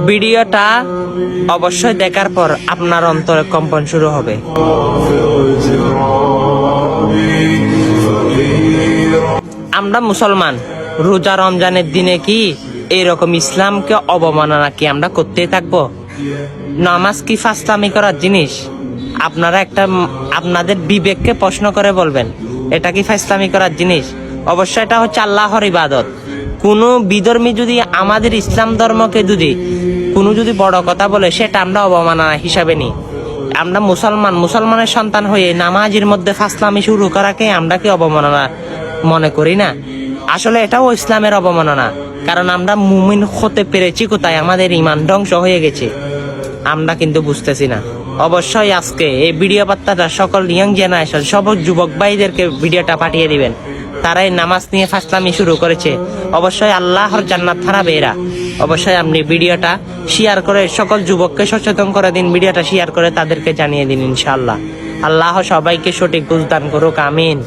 ভিডিওটা অবশ্যই দেখার পর আপনার অন্তরে কম্পন শুরু হবে। আমরা মুসলমান, রোজা রমজানের দিনে কি এইরকম ইসলামকে অবমাননা কি আমরা করতেই থাকবো? নামাজ কি ফাসলামি করার জিনিস? আপনারা আপনাদের বিবেককে প্রশ্ন করে বলবেন, এটা কি ফাসলামি করার জিনিস? অবশ্যই এটা হচ্ছে আল্লাহর ইবাদত। কোনো বিধর্মী যদি আমাদের ইসলাম ধর্মকে যদি বড় কথা বলে, সেটা আমরা অবমাননা হিসাবে নিই। আমরা মুসলমানের সন্তান হয়ে নামাজের মধ্যে ফাসলামি শুরু করাকে আমরা কি অবমাননা মনে করি না? আসলে এটাও ইসলামের অবমাননা, কারণ আমরা মুমিন হতে পেরেছি কোথায়? আমাদের ঈমান ধ্বংস হয়ে গেছে, আমরা কিন্তু বুঝতেছি না। অবশ্যই আজকে এই ভিডিও বার্তাটা সকল ইয়াং জেনারেশন, সব যুবক ভাইদেরকে ভিডিওটা পাঠিয়ে দিবেন। তারাই নামাজ নিয়ে ফাসলামি শুরু করেছে, অবশ্যই আল্লাহর জান্নাত হারাবে এরা। অবশ্যই আপনি ভিডিওটা শেয়ার করে সকল যুবককে সচেতন করে দিন, ভিডিওটা শেয়ার করে তাদেরকে জানিয়ে দিন। ইনশাআল্লাহ আল্লাহ সবাইকে সঠিক বুঝ দান করুক, আমিন।